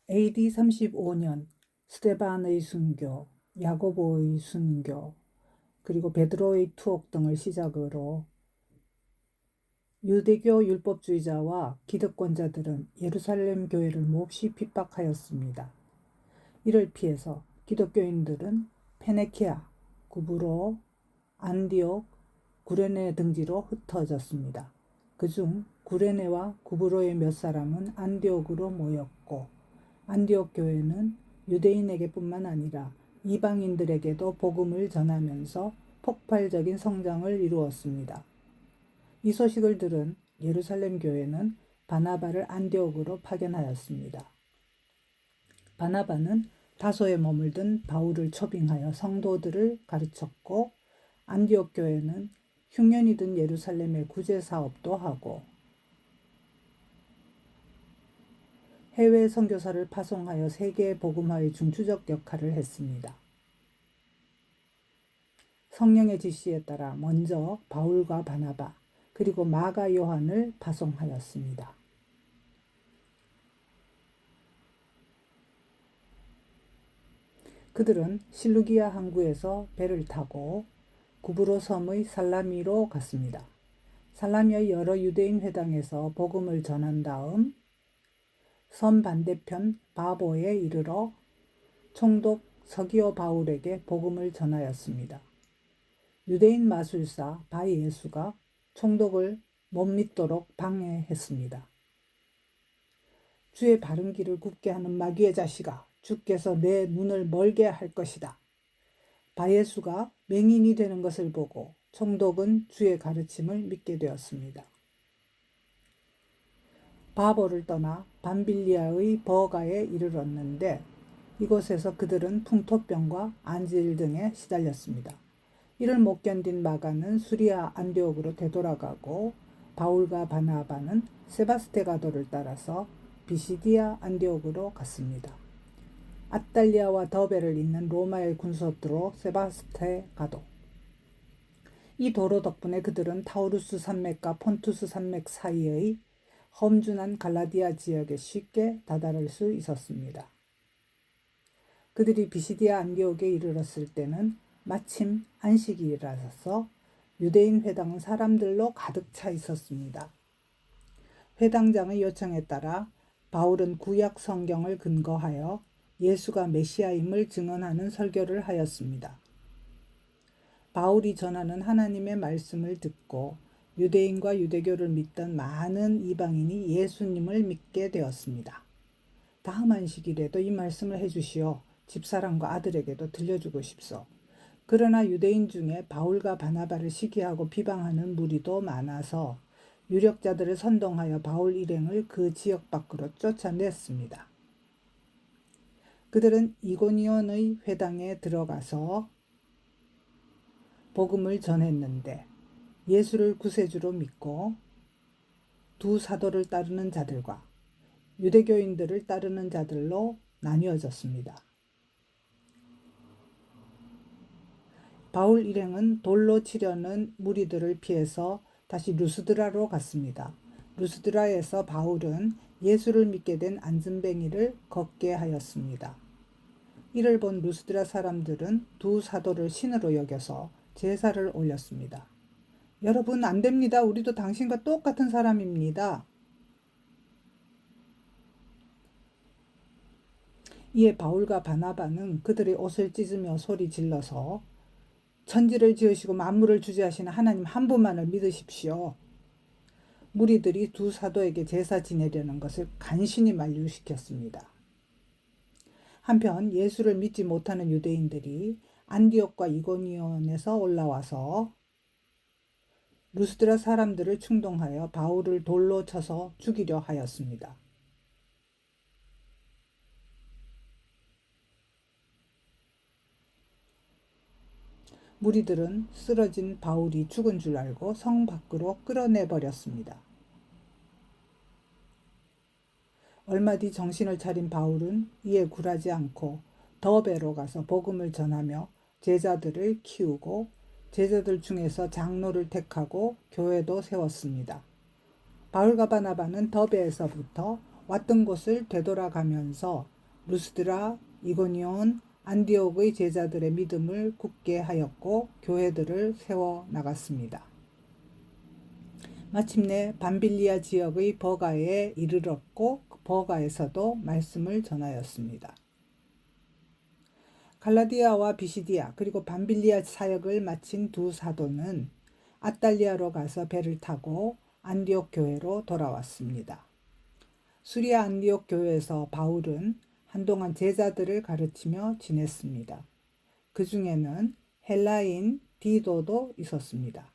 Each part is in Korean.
AD 35년 스데반의 순교, 야고보의 순교, 그리고 베드로의 투옥 등을 시작으로 유대교 율법주의자와 기득권자들은 예루살렘 교회를 몹시 핍박하였습니다. 이를 피해서 기독교인들은 페네키아, 구브로, 안디옥, 구레네 등지로 흩어졌습니다. 그중 구레네와 구브로의 몇 사람은 안디옥으로 모였고, 안디옥 교회는 유대인에게뿐만 아니라 이방인들에게도 복음을 전하면서 폭발적인 성장을 이루었습니다. 이 소식을 들은 예루살렘 교회는 바나바를 안디옥으로 파견하였습니다. 바나바는 다소에 머물던 바울을 초빙하여 성도들을 가르쳤고, 안디옥 교회는 흉년이 든 예루살렘의 구제 사업도 하고 해외 선교사를 파송하여 세계 복음화의 중추적 역할을 했습니다. 성령의 지시에 따라 먼저 바울과 바나바 그리고 마가 요한을 파송하였습니다. 그들은 실루기아 항구에서 배를 타고 구브로 섬의 살라미로 갔습니다. 살라미의 여러 유대인 회당에서 복음을 전한 다음 섬 반대편 바보에 이르러 총독 서기오 바울에게 복음을 전하였습니다. 유대인 마술사 바예수가 총독을 못 믿도록 방해했습니다. 주의 바른 길을 굽게 하는 마귀의 자식아, 주께서 내 눈을 멀게 할 것이다. 바예수가 맹인이 되는 것을 보고 총독은 주의 가르침을 믿게 되었습니다. 바보를 떠나 밤빌리아의 버가에 이르렀는데 이곳에서 그들은 풍토병과 안질 등에 시달렸습니다. 이를 못 견딘 마가는 수리아 안디옥으로 되돌아가고 바울과 바나바는 세바스테가도를 따라서 비시디아 안디옥으로 갔습니다. 아탈리아와 더베를 잇는 로마의 군소도로 세바스테가도. 이 도로 덕분에 그들은 타우루스 산맥과 폰투스 산맥 사이의 험준한 갈라디아 지역에 쉽게 다다를 수 있었습니다. 그들이 비시디아 안디옥에 이르렀을 때는 마침 안식일이라서 유대인 회당은 사람들로 가득 차 있었습니다. 회당장의 요청에 따라 바울은 구약 성경을 근거하여 예수가 메시아임을 증언하는 설교를 하였습니다. 바울이 전하는 하나님의 말씀을 듣고 유대인과 유대교를 믿던 많은 이방인이 예수님을 믿게 되었습니다. 다음 안식일에도 이 말씀을 해주시어 집사람과 아들에게도 들려주고 싶소. 그러나 유대인 중에 바울과 바나바를 시기하고 비방하는 무리도 많아서 유력자들을 선동하여 바울 일행을 그 지역 밖으로 쫓아냈습니다. 그들은 이고니온의 회당에 들어가서 복음을 전했는데 예수를 구세주로 믿고 두 사도를 따르는 자들과 유대교인들을 따르는 자들로 나뉘어졌습니다. 바울 일행은 돌로 치려는 무리들을 피해서 다시 루스드라로 갔습니다. 루스드라에서 바울은 예수를 믿게 된 안진뱅이를 걷게 하였습니다. 이를 본 루스드라 사람들은 두 사도를 신으로 여겨서 제사를 올렸습니다. 여러분, 안 됩니다. 우리도 당신과 똑같은 사람입니다. 이에 바울과 바나바는 그들의 옷을 찢으며 소리 질러서 천지를 지으시고 만물을 주재하시는 하나님 한 분만을 믿으십시오. 무리들이 두 사도에게 제사 지내려는 것을 간신히 만류시켰습니다. 한편 예수를 믿지 못하는 유대인들이 안디옥과 이고니온에서 올라와서 루스드라 사람들을 충동하여 바울을 돌로 쳐서 죽이려 하였습니다. 무리들은 쓰러진 바울이 죽은 줄 알고 성 밖으로 끌어내버렸습니다. 얼마 뒤 정신을 차린 바울은 이에 굴하지 않고 더베로 가서 복음을 전하며 제자들을 키우고 제자들 중에서 장로를 택하고 교회도 세웠습니다. 바울과 바나바는 더베에서부터 왔던 곳을 되돌아가면서 루스드라, 이고니온, 안디옥의 제자들의 믿음을 굳게 하였고 교회들을 세워 나갔습니다. 마침내 밤빌리아 지역의 버가에 이르렀고 버가에서도 말씀을 전하였습니다. 갈라디아와 비시디아 그리고 밤빌리아 사역을 마친 두 사도는 아탈리아로 가서 배를 타고 안디옥 교회로 돌아왔습니다. 수리아 안디옥 교회에서 바울은 한동안 제자들을 가르치며 지냈습니다. 그 중에는 헬라인 디도도 있었습니다.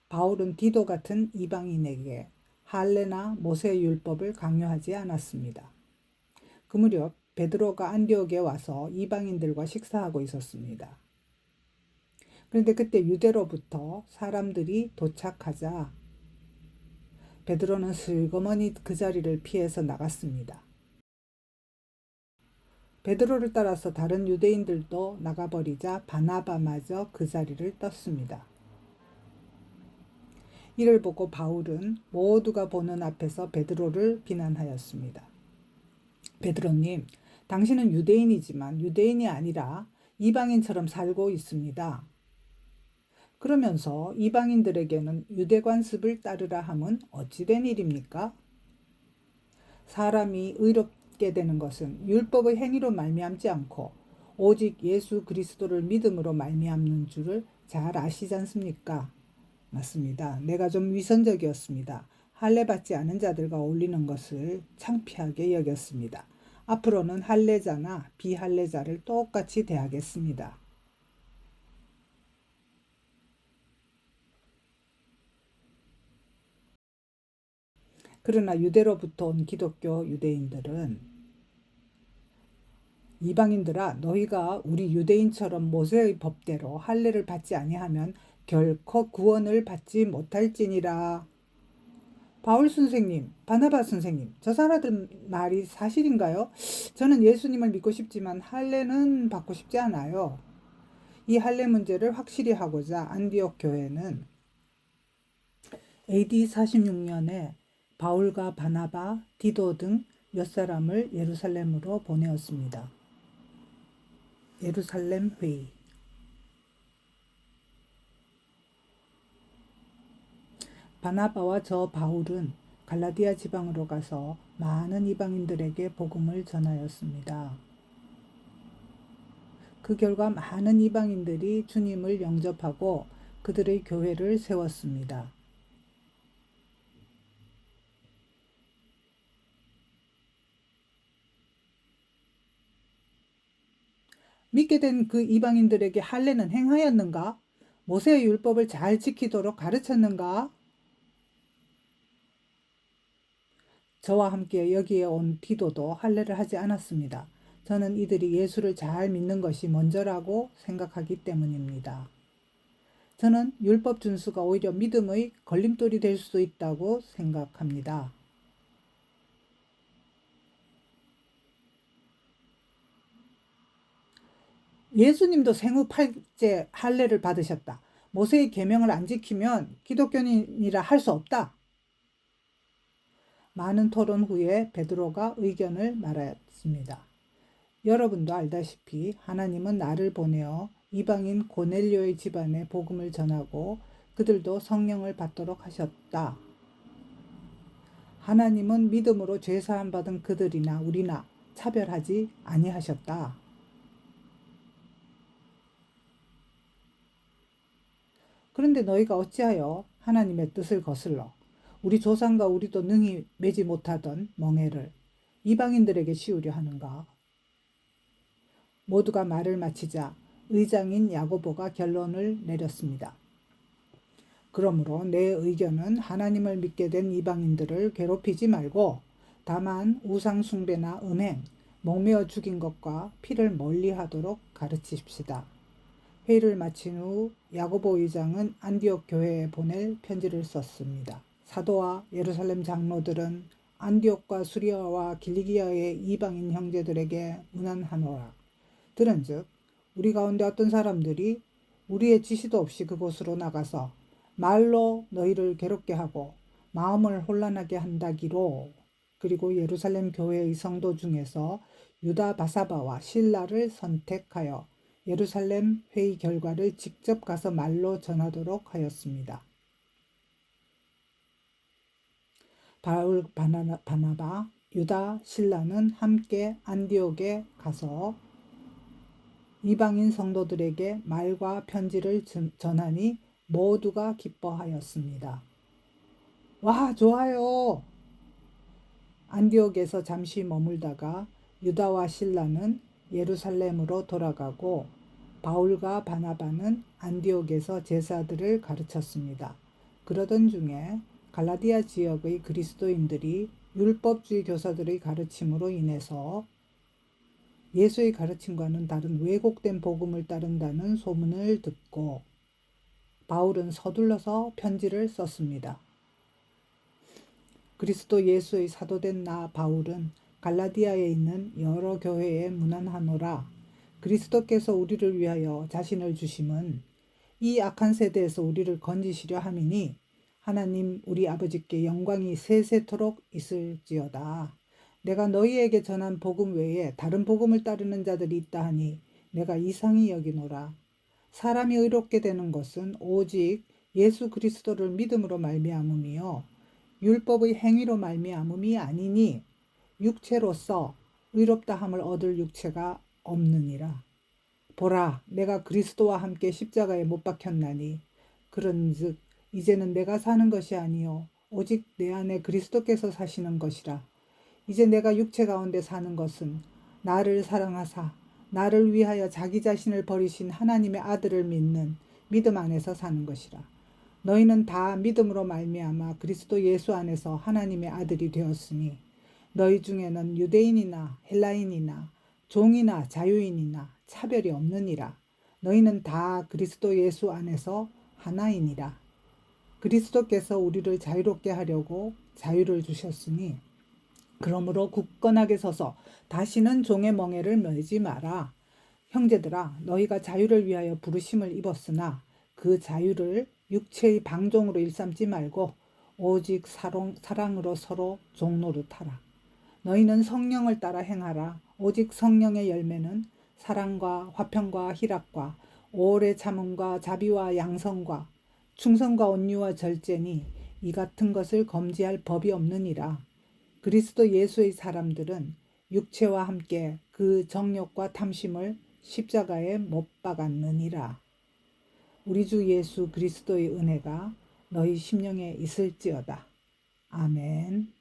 바울은 디도 같은 이방인에게 할례나 모세 율법을 강요하지 않았습니다. 그 무렵 베드로가 안디옥에 와서 이방인들과 식사하고 있었습니다. 그런데 그때 유대로부터 사람들이 도착하자 베드로는 슬그머니 그 자리를 피해서 나갔습니다. 베드로를 따라서 다른 유대인들도 나가버리자 바나바마저 그 자리를 떴습니다. 이를 보고 바울은 모두가 보는 앞에서 베드로를 비난하였습니다. 베드로님, 당신은 유대인이지만 유대인이 아니라 이방인처럼 살고 있습니다. 그러면서 이방인들에게는 유대 관습을 따르라 함은 어찌 된 일입니까? 사람이 의롭게 되는 것은 율법의 행위로 말미암지 않고 오직 예수 그리스도를 믿음으로 말미암는 줄을 잘 아시지 않습니까? 맞습니다. 내가 좀 위선적이었습니다. 할례 받지 않은 자들과 어울리는 것을 창피하게 여겼습니다. 앞으로는 할례자나 비할례자를 똑같이 대하겠습니다. 그러나 유대로부터 온 기독교 유대인들은 이방인들아 너희가 우리 유대인처럼 모세의 법대로 할례를 받지 아니하면 결코 구원을 받지 못할지니라. 바울 선생님, 바나바 선생님, 저 사람들 말이 사실인가요? 저는 예수님을 믿고 싶지만 할례는 받고 싶지 않아요. 이 할례 문제를 확실히 하고자 안디옥 교회는 AD 46년에 바울과 바나바, 디도 등 몇 사람을 예루살렘으로 보내었습니다. 예루살렘 회의. 바나바와 저 바울은 갈라디아 지방으로 가서 많은 이방인들에게 복음을 전하였습니다. 그 결과 많은 이방인들이 주님을 영접하고 그들의 교회를 세웠습니다. 믿게 된 그 이방인들에게 할례는 행하였는가? 모세의 율법을 잘 지키도록 가르쳤는가? 저와 함께 여기에 온 디도도 할례를 하지 않았습니다. 저는 이들이 예수를 잘 믿는 것이 먼저라고 생각하기 때문입니다. 저는 율법 준수가 오히려 믿음의 걸림돌이 될 수도 있다고 생각합니다. 예수님도 생후 8째 할례를 받으셨다. 모세의 계명을 안 지키면 기독교인이라 할 수 없다. 많은 토론 후에 베드로가 의견을 말했습니다. 여러분도 알다시피 하나님은 나를 보내어 이방인 고넬료의 집안에 복음을 전하고 그들도 성령을 받도록 하셨다. 하나님은 믿음으로 죄사함 받은 그들이나 우리나 차별하지 아니하셨다. 그런데 너희가 어찌하여 하나님의 뜻을 거슬러 우리 조상과 우리도 능히 매지 못하던 멍에를 이방인들에게 씌우려 하는가? 모두가 말을 마치자 의장인 야고보가 결론을 내렸습니다. 그러므로 내 의견은 하나님을 믿게 된 이방인들을 괴롭히지 말고 다만 우상 숭배나 음행, 목매어 죽인 것과 피를 멀리하도록 가르치십시다. 회의를 마친 후 야고보 의장은 안디옥 교회에 보낼 편지를 썼습니다. 사도와 예루살렘 장로들은 안디옥과 수리아와 길리기아의 이방인 형제들에게 문안하노라. 들은즉 우리 가운데 어떤 사람들이 우리의 지시도 없이 그곳으로 나가서 말로 너희를 괴롭게 하고 마음을 혼란하게 한다기로 그리고 예루살렘 교회의 성도 중에서 유다 바사바와 실라를 선택하여 예루살렘 회의 결과를 직접 가서 말로 전하도록 하였습니다. 바울, 바나바, 유다, 실라는 함께 안디옥에 가서 이방인 성도들에게 말과 편지를 전하니 모두가 기뻐하였습니다. 와, 좋아요. 안디옥에서 잠시 머물다가 유다와 실라는 예루살렘으로 돌아가고 바울과 바나바는 안디옥에서 제사들을 가르쳤습니다. 그러던 중에 갈라디아 지역의 그리스도인들이 율법주의 교사들의 가르침으로 인해서 예수의 가르침과는 다른 왜곡된 복음을 따른다는 소문을 듣고 바울은 서둘러서 편지를 썼습니다. 그리스도 예수의 사도된 나 바울은 갈라디아에 있는 여러 교회에 문안하노라. 그리스도께서 우리를 위하여 자신을 주심은 이 악한 세대에서 우리를 건지시려 함이니 하나님 우리 아버지께 영광이 세세토록 있을지어다. 내가 너희에게 전한 복음 외에 다른 복음을 따르는 자들이 있다 하니 내가 이상히 여기노라. 사람이 의롭게 되는 것은 오직 예수 그리스도를 믿음으로 말미암음이요 율법의 행위로 말미암음이 아니니 육체로서 의롭다 함을 얻을 육체가 없느니라. 보라, 내가 그리스도와 함께 십자가에 못 박혔나니 그런즉 이제는 내가 사는 것이 아니요 오직 내 안에 그리스도께서 사시는 것이라. 이제 내가 육체 가운데 사는 것은 나를 사랑하사 나를 위하여 자기 자신을 버리신 하나님의 아들을 믿는 믿음 안에서 사는 것이라. 너희는 다 믿음으로 말미암아 그리스도 예수 안에서 하나님의 아들이 되었으니 너희 중에는 유대인이나 헬라인이나 종이나 자유인이나 차별이 없느니라. 너희는 다 그리스도 예수 안에서 하나이니라. 그리스도께서 우리를 자유롭게 하려고 자유를 주셨으니 그러므로 굳건하게 서서 다시는 종의 멍에를 매지 마라. 형제들아, 너희가 자유를 위하여 부르심을 입었으나 그 자유를 육체의 방종으로 일삼지 말고 오직 사랑으로 서로 종노릇하라. 너희는 성령을 따라 행하라. 오직 성령의 열매는 사랑과 화평과 희락과 오래 참음과 자비와 양성과 충성과 온유와 절제니 이 같은 것을 검지할 법이 없느니라. 그리스도 예수의 사람들은 육체와 함께 그 정욕과 탐심을 십자가에 못 박았느니라. 우리 주 예수 그리스도의 은혜가 너희 심령에 있을지어다. 아멘.